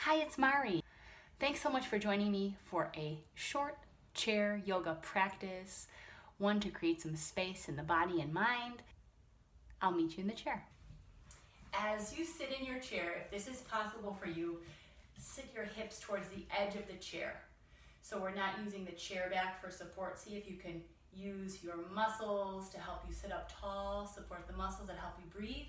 Hi, it's Mari. Thanks so much for joining me for a short chair yoga practice, one to create some space in the body and mind. I'll meet you in the chair. As you sit in your chair, if this is possible for you, sit your hips towards the edge of the chair. So we're not using the chair back for support. See if you can use your muscles to help you sit up tall, support the muscles that help you breathe,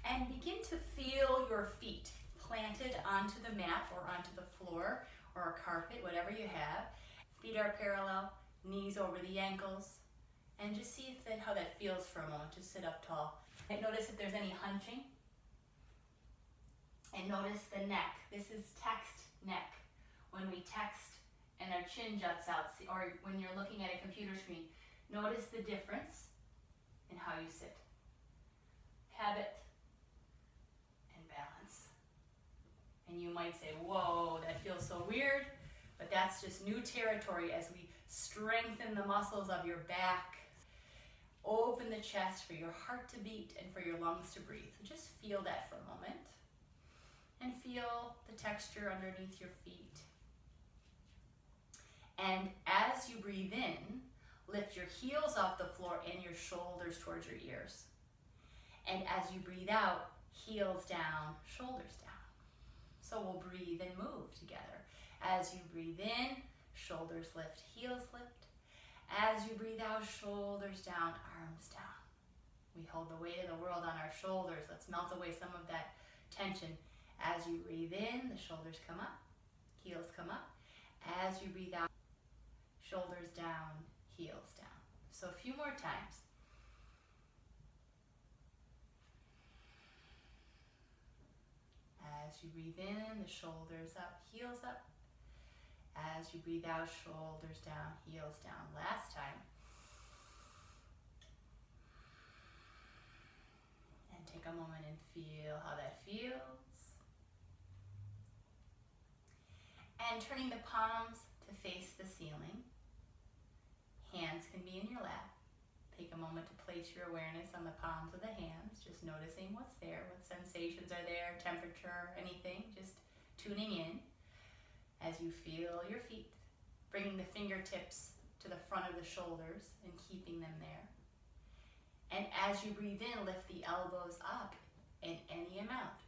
and begin to feel your feet planted onto the mat or onto the floor or a carpet, whatever you have. Feet are parallel, knees over the ankles, and just see how that feels for a moment to sit up tall. And notice if there's any hunching. And notice the neck. This is text neck. When we text and our chin juts out, or when you're looking at a computer screen, notice the difference in how you sit. Habit and balance. And you might say, whoa, that feels so weird, but that's just new territory as we strengthen the muscles of your back. Open the chest for your heart to beat and for your lungs to breathe. So just feel that for a moment. And feel the texture underneath your feet. And as you breathe in, lift your heels off the floor and your shoulders towards your ears. And as you breathe out, heels down, shoulders down. So we'll breathe and move together. As you breathe in, shoulders lift, heels lift. As you breathe out, shoulders down, arms down. We hold the weight of the world on our shoulders. Let's melt away some of that tension. As you breathe in, the shoulders come up, heels come up. As you breathe out, shoulders down, heels down. So a few more times. As you breathe in, the shoulders up, heels up. As you breathe out, shoulders down, heels down. Last time. And take a moment and feel how that feels. And turning the palms to face the ceiling. Hands can be in your lap. Take a moment to place your awareness on the palms of the hands, just noticing what's there, what sensations are there, temperature, anything, just tuning in as you feel your feet, bringing the fingertips to the front of the shoulders and keeping them there. And as you breathe in, lift the elbows up in any amount,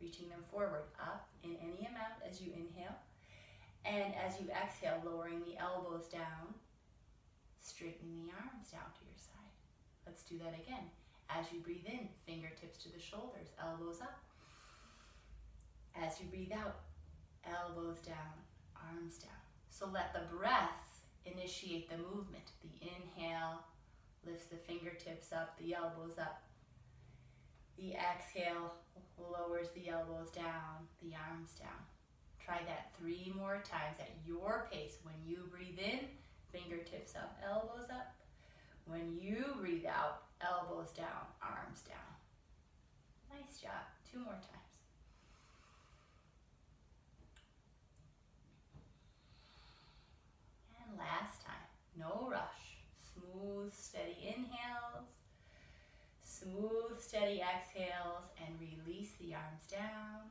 reaching them forward, up in any amount as you inhale. And as you exhale, lowering the elbows down, straightening the arms down to your side. Let's do that again. As you breathe in, fingertips to the shoulders, elbows up. As you breathe out, elbows down, arms down. So let the breath initiate the movement. The inhale lifts the fingertips up, the elbows up. The exhale lowers the elbows down, the arms down. Try that 3 more times at your pace. When you breathe in, fingertips up, elbows up. When you breathe out, elbows down, arms down. Nice job. 2 more times. And last time. No rush. Smooth, steady inhales. Smooth, steady exhales. And release the arms down.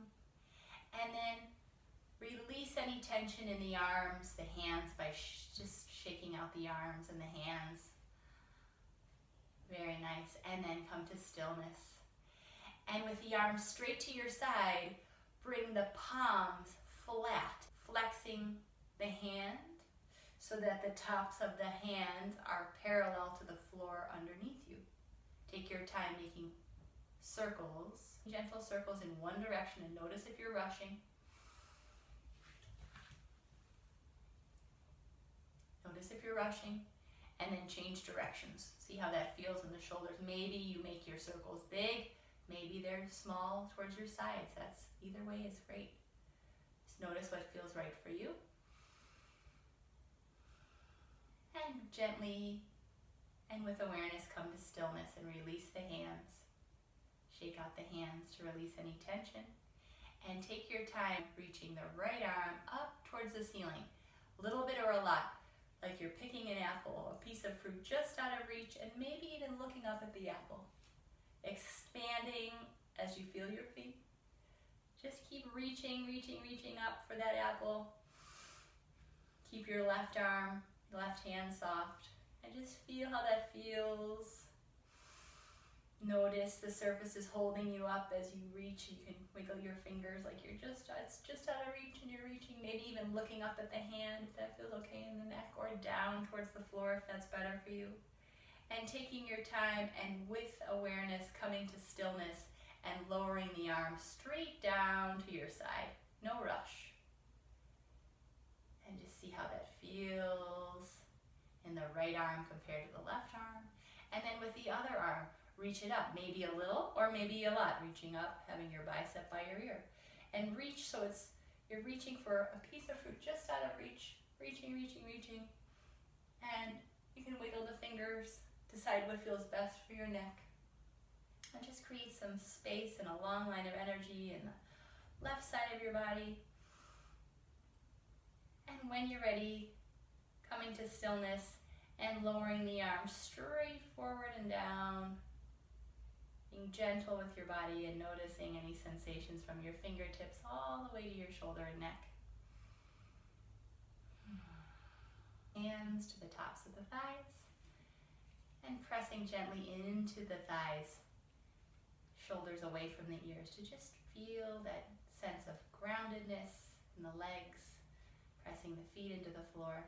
And then release any tension in the arms, the hands, by just shaking out the arms and the hands. Very nice. And then come to stillness. And with the arms straight to your side, bring the palms flat, flexing the hand so that the tops of the hands are parallel to the floor underneath you. Take your time making circles, gentle circles in one direction, and notice if you're rushing. Notice if you're rushing, and then change directions. See how that feels in the shoulders. Maybe you make your circles big, maybe they're small towards your sides. That's either way is great. Just notice what feels right for you. And gently and with awareness come to stillness and release the hands. Shake out the hands to release any tension. And take your time reaching the right arm up towards the ceiling. A little bit or a lot. Like you're picking an apple, a piece of fruit just out of reach, and maybe even looking up at the apple. Expanding as you feel your feet. Just keep reaching up for that apple. Keep your left arm, left hand soft, and just feel how that feels. Notice the surface is holding you up as you reach. You can wiggle your fingers like it's just out of reach and you're reaching. Maybe even looking up at the hand if that feels okay in the neck, or down towards the floor if that's better for you. And taking your time and with awareness coming to stillness and lowering the arm straight down to your side. No rush. And just see how that feels in the right arm compared to the left arm. And then with the other arm, reach it up, maybe a little or maybe a lot. Reaching up, having your bicep by your ear. And reach so you're reaching for a piece of fruit just out of reach. Reaching. And you can wiggle the fingers, decide what feels best for your neck. And just create some space and a long line of energy in the left side of your body. And when you're ready, coming to stillness and lowering the arms straight forward and down. Being gentle with your body and noticing any sensations from your fingertips all the way to your shoulder and neck. Hands to the tops of the thighs and pressing gently into the thighs, shoulders away from the ears, to just feel that sense of groundedness in the legs, pressing the feet into the floor,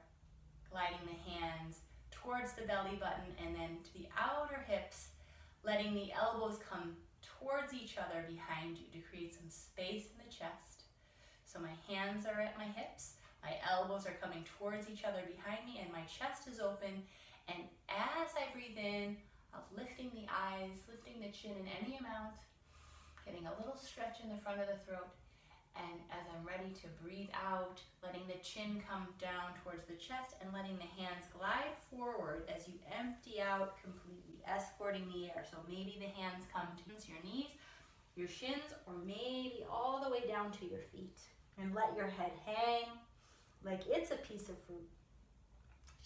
gliding the hands towards the belly button and then to the outer hips, letting the elbows come towards each other behind you to create some space in the chest. So my hands are at my hips, my elbows are coming towards each other behind me, and my chest is open. And as I breathe in, I'm lifting the eyes, lifting the chin in any amount, getting a little stretch in the front of the throat. And as I'm ready to breathe out, letting the chin come down towards the chest and letting the hands glide forward as you empty out completely, escorting the air. So maybe the hands come to your knees, your shins, or maybe all the way down to your feet. And let your head hang like it's a piece of fruit.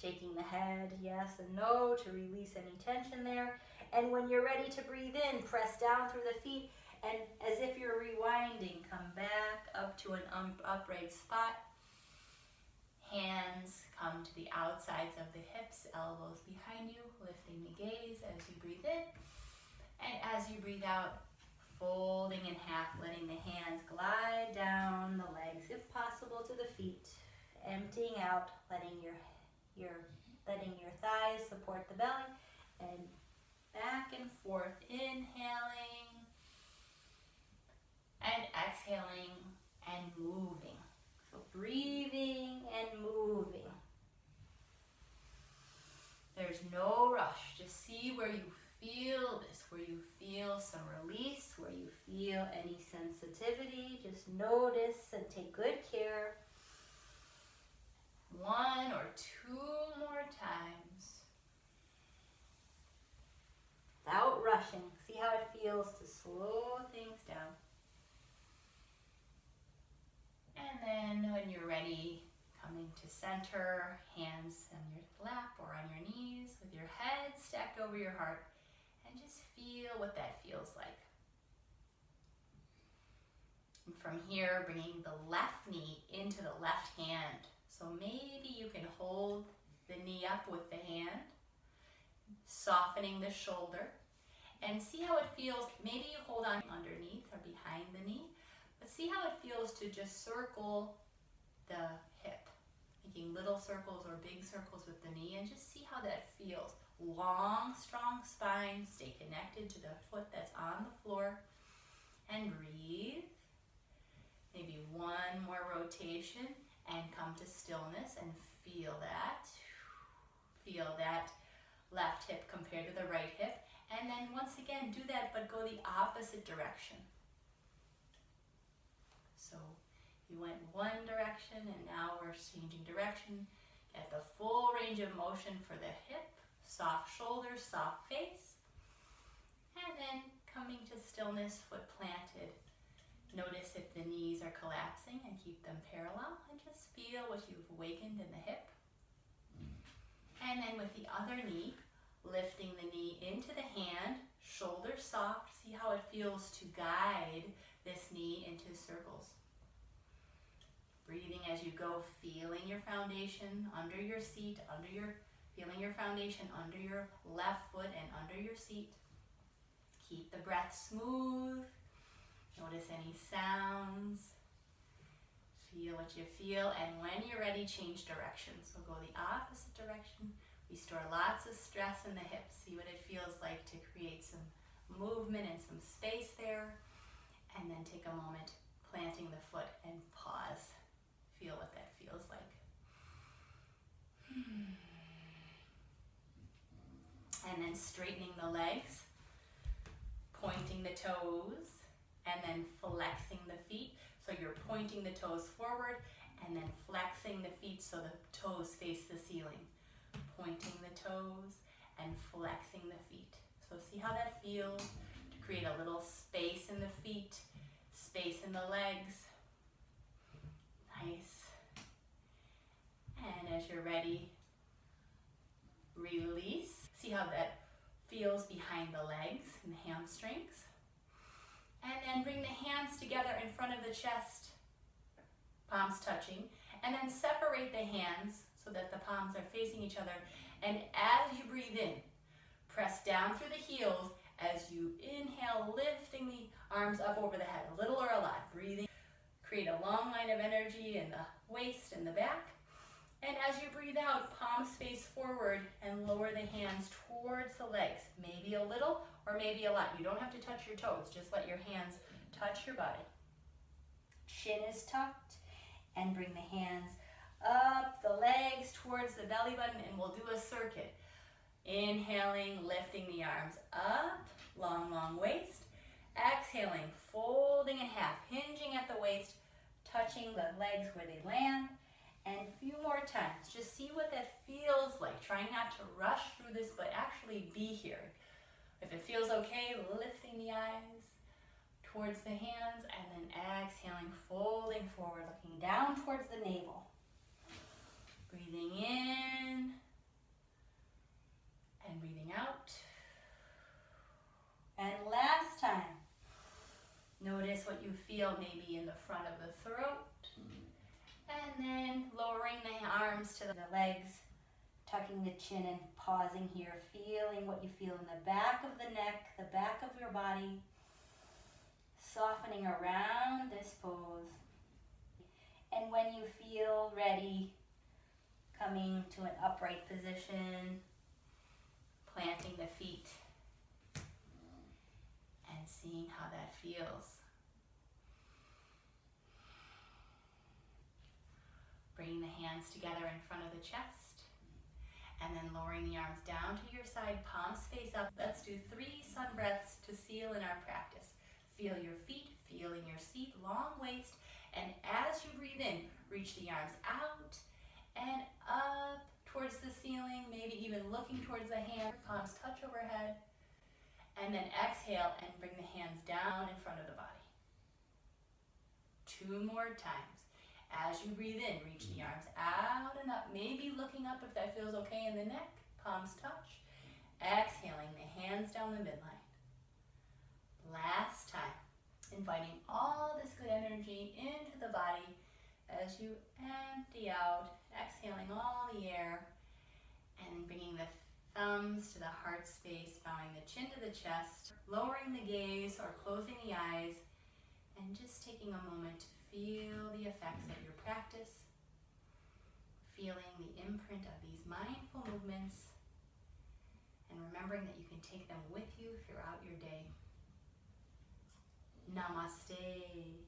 Shaking the head, yes and no, to release any tension there. And when you're ready to breathe in, press down through the feet. And as if you're rewinding, come back up to an upright spot. Hands come to the outsides of the hips, elbows behind you, lifting the gaze as you breathe in. And as you breathe out, folding in half, letting the hands glide down the legs, if possible, to the feet. Emptying out, letting your thighs support the belly. And back and forth, inhaling. And exhaling and moving. So breathing and moving. There's no rush. Just see where you feel this, where you feel some release, where you feel any sensitivity. Just notice and take good care. 1 or 2 more times. Without rushing. See how it feels to slow things down. And then when you're ready, coming to center, hands on your lap or on your knees with your head stacked over your heart, and just feel what that feels like. And from here, bringing the left knee into the left hand. So maybe you can hold the knee up with the hand, softening the shoulder, and see how it feels. Maybe you hold on underneath or behind the knee. But see how it feels to just circle the hip, making little circles or big circles with the knee, and just see how that feels. Long, strong spine, stay connected to the foot that's on the floor, and breathe. Maybe 1 more rotation, and come to stillness and feel that. Feel that left hip compared to the right hip, and then once again do that, but go the opposite direction. So you went one direction and now we're changing direction. Get the full range of motion for the hip, soft shoulders, soft face. And then coming to stillness, foot planted. Notice if the knees are collapsing and keep them parallel, and just feel what you've awakened in the hip. And then with the other knee, lifting the knee into the hand, shoulders soft. See how it feels to guide this knee into circles. Breathing as you go, feeling your foundation under your seat, feeling your foundation under your left foot and under your seat. Keep the breath smooth. Notice any sounds. Feel what you feel, and when you're ready, change direction. So go the opposite direction. We store lots of stress in the hips. See what it feels like to create some movement and some space there. And then take a moment planting the foot and pause. Feel what that feels like. And then straightening the legs, pointing the toes, and then flexing the feet. So you're pointing the toes forward and then flexing the feet so the toes face the ceiling. Pointing the toes and flexing the feet. So see how that feels to create a little space in the feet, space in the legs. Nice. And as you're ready, release. See how that feels behind the legs and the hamstrings. And then bring the hands together in front of the chest, palms touching. And then separate the hands so that the palms are facing each other. And as you breathe in, press down through the heels as you inhale, lifting the arms up over the head, a little or a lot. Breathing, create a long line of energy in the waist and the back. And as you breathe out, palms face forward and lower the hands towards the legs. Maybe a little or maybe a lot. You don't have to touch your toes. Just let your hands touch your body. Chin is tucked, and bring the hands up the legs towards the belly button, and we'll do a circuit. Inhaling, lifting the arms up, long, long waist. Exhaling, folding in half, hinging at the waist, touching the legs where they land. And a few more times. Just see what that feels like. Trying not to rush through this, but actually be here. If it feels okay, lifting the eyes towards the hands, and then exhaling, folding forward, looking down towards the navel. Breathing in and breathing out. And last time, notice what you feel maybe in the front of the throat. And then lowering the arms to the legs, tucking the chin and pausing here, feeling what you feel in the back of the neck, the back of your body, softening around this pose. And when you feel ready, coming to an upright position, planting the feet, and seeing how that feels. Bringing the hands together in front of the chest, and then lowering the arms down to your side, palms face up. Let's do 3 sun breaths to seal in our practice. Feel your feet, feeling your seat, long waist, and as you breathe in, reach the arms out and up towards the ceiling, maybe even looking towards the hand, palms touch overhead, and then exhale and bring the hands down in front of the body. 2 more times. As you breathe in, reach the arms out and up, maybe looking up if that feels okay in the neck, palms touch. Exhaling, the hands down the midline. Last time, inviting all this good energy into the body as you empty out, exhaling all the air, and bringing the thumbs to the heart space, bowing the chin to the chest, lowering the gaze or closing the eyes, and just taking a moment to feel the effects of your practice, feeling the imprint of these mindful movements, and remembering that you can take them with you throughout your day. Namaste.